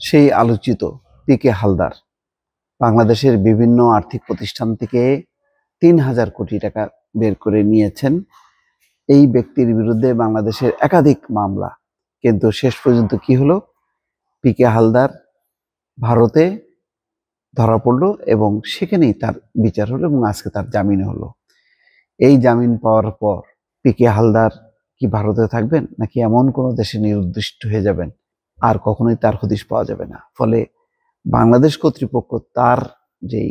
সেই আলোচিত পিকে হালদার বাংলাদেশের বিভিন্ন আর্থিক প্রতিষ্ঠান থেকে ৩,০০০ কোটি টাকা বের করে নিয়েছেন। এই ব্যক্তির বিরুদ্ধে বাংলাদেশের একাধিক মামলা, কিন্তু শেষ পর্যন্ত কি হলো? পিকে হালদার ভারতে ধরা পড়লো এবং সেখানেই তার বিচার হলো এবং আজকে তার জামিন হলো। এই জামিন পাওয়ার পর পিকে হালদার কি ভারতে থাকবেন, নাকি এমন কোনো দেশে নিরুদ্দিষ্ট হয়ে যাবেন? আর কখনোই তার হদিশ পাওয়া যাবে না। ফলে বাংলাদেশ কর্তৃপক্ষ তার যেই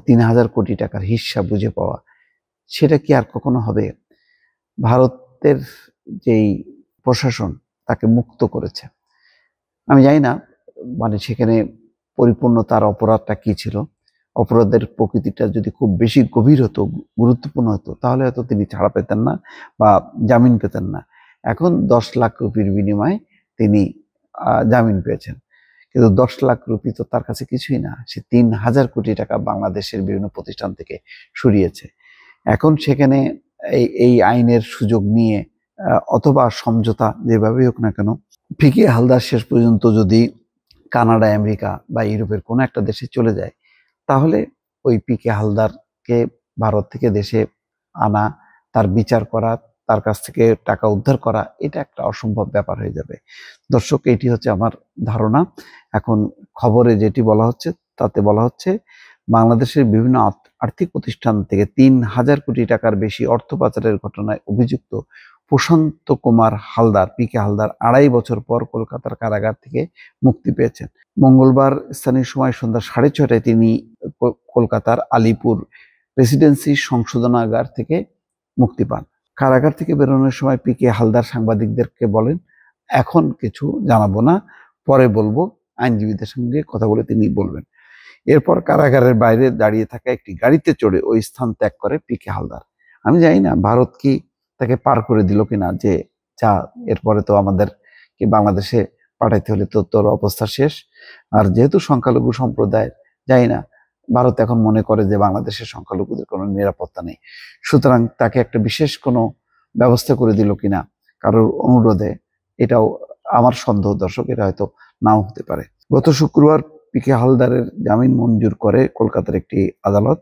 ৩,০০০ কোটি টাকার হিস্সা বুঝে পাওয়া, সেটা কি আর কখনো হবে? ভারতের যেই প্রশাসন তাকে মুক্ত করেছে। আমি জানি না সেখানে পরিপূর্ণ তার অপরাধটা কি ছিল। অপরাধের প্রকৃতিটা যদি খুব বেশি গভীর হতো, গুরুত্বপূর্ণ হতো, তাহলে হয়তো তিনি ছাড়া পেতেন না বা জামিন পেতেন না। এখন ১০ লাখ রুপির বিনিময়ে তিনি জামিন পেয়েছেন। কিন্তু ১০ লাখ রুপি তো তার কাছে কিছুই না। সে ৩,০০০ কোটি টাকা বাংলাদেশের বিভিন্ন প্রতিষ্ঠান থেকে সরিয়েছে। এখন সেখানে এই আইনের সুযোগ নিয়ে অথবা সমঝোতা যেভাবেই হোক না কেন, পিকে হালদার শেষ পর্যন্ত যদি কানাডা, আমেরিকা বা ইউরোপের কোনো একটা দেশে চলে যায়, তাহলে ওই পিকে হালদারকে ভারত থেকে দেশে আনা, তার বিচার করা, তার কাছ থেকে টাকা উদ্ধার করা, এটা একটা অসম্ভব ব্যাপার হয়ে যাবে। দর্শক, এটি হচ্ছে আমার ধারণা। এখন খবরে যেটি বলা হচ্ছে, তাতে বলা হচ্ছে বাংলাদেশের বিভিন্ন আর্থিক প্রতিষ্ঠান থেকে ৩,০০০ কোটি টাকার বেশি অর্থ পাচারের ঘটনায় অভিযুক্ত প্রশান্ত কুমার হালদার, পিকে হালদার ২.৫ বছর পর কলকাতার কারাগার থেকে মুক্তি পেয়েছেন। মঙ্গলবার স্থানীয় সময় সন্ধ্যা ৬:৩০টায় তিনি কলকাতার আলিপুর প্রেসিডেন্সি সংশোধনাগার থেকে মুক্তি পান। কারাগার থেকে বেরোনোর সময় পিকে হালদার সাংবাদিকদেরকে বলেন, এখন কিছু জানাবো না, পরে বলবো, আইনজীবীদের সঙ্গে কথা বলে তিনি বলবেন। এরপর কারাগারের বাইরে দাঁড়িয়ে থাকা একটি গাড়িতে চড়ে ওই স্থান ত্যাগ করে পিকে হালদার। আমি জানি না ভারত কি তাকে পার করে দিল কিনা, যে যা, এরপরে তো আমাদের কি বাংলাদেশে পাঠাইতে হলে তো তোর অবস্থা শেষ। আর যেহেতু সংখ্যালঘু সম্প্রদায়, জানি না ভারত এখন মনে করে যে বাংলাদেশের সংখ্যালঘুদের কোনো নিরাপত্তা নেই, সুতরাং তাকে একটা বিশেষ কোনো ব্যবস্থা করে দিল কিনা কারোর অনুরোধে, এটাও আমার সন্দেহ। দর্শক, এটা হয়তো নাও হতে পারে। গত শুক্রবার পিকে হালদারের জামিন মঞ্জুর করে কলকাতার একটি আদালত।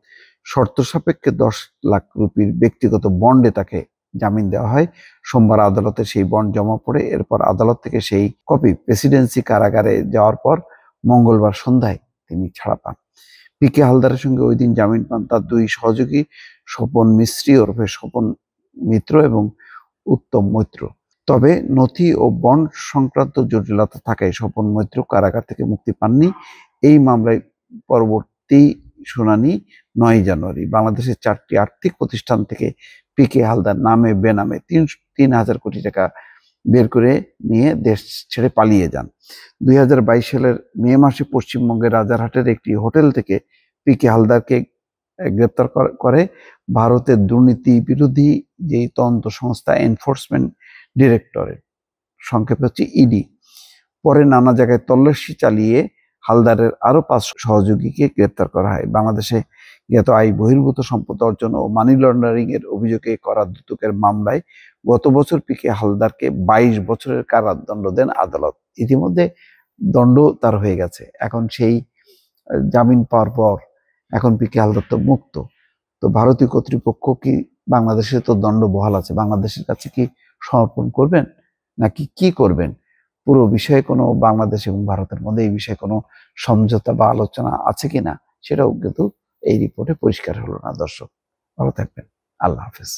শর্ত সাপেক্ষে ১০ লাখ রুপির ব্যক্তিগত বন্ডে তাকে জামিন দেওয়া হয়। সোমবার আদালতে সেই বন্ড জমা পড়ে। এরপর আদালত থেকে সেই কপি প্রেসিডেন্সি কারাগারে যাওয়ার পর মঙ্গলবার সন্ধ্যায় তিনি ছাড়া পান। পিকে হালদারের সঙ্গে ওই দিন জামিন পান তার ২ সহযোগী, স্বপন মিস্ত্রি ওরফে স্বপন মিত্র এবং উত্তম মৈত্র। তবে নথি ও বন্ড সংক্রান্ত জটিলতা থাকায় স্বপন মৈত্র কারাগার থেকে মুক্তি পাননি। এই মামলায় পরবর্তী শুনানি ৯ জানুয়ারি। বাংলাদেশের ৪টি আর্থিক প্রতিষ্ঠান থেকে পিকে হালদার নামে বেনামে ৩,০০০ কোটি টাকা বের করে নিয়ে দেশ ছেড়ে পালিয়ে যান। ২০২২ সালের মে মাসে পশ্চিমবঙ্গের রাজারহাটের একটি হোটেল থেকে পিকে হালদারকে গ্রেপ্তার করে ভারতের দুর্নীতি বিরোধী যেই তদন্ত সংস্থা এনফোর্সমেন্ট ডিরেক্টরেট, সংক্ষেপে হচ্ছে ইডি। পরে নানা জায়গায় তল্লাশি চালিয়ে হালদারের আরো ৫ সহযোগীকে গ্রেপ্তার করা হয়। বাংলাদেশে জ্ঞাত আয় বহির্ভূত সম্পদ অর্জন ও মানি লন্ডারিং এর অভিযোগে করা দুদকের মামলায় গত বছর পিকে হালদারকে ২২ বছরের কারাদণ্ড দেন আদালত। ইতিমধ্যে দণ্ড তার হয়ে গেছে। এখন সেই জামিন পাওয়ার পর এখন পিকে হালদার তো মুক্ত। তো ভারতীয় কর্তৃপক্ষ কি, বাংলাদেশে তো দণ্ড বহাল আছে, বাংলাদেশের কাছে কি সমর্পণ করবেন, নাকি কি করবেন? পুরো বিষয়ে কোনো বাংলাদেশ এবং ভারতের মধ্যে এই বিষয়ে কোনো সমঝোতা বা আলোচনা আছে কিনা, সেটাও কিন্তু এই রিপোর্টে পরিষ্কার হলো না। দর্শক, ভালো থাকবেন। আল্লাহ হাফেজ।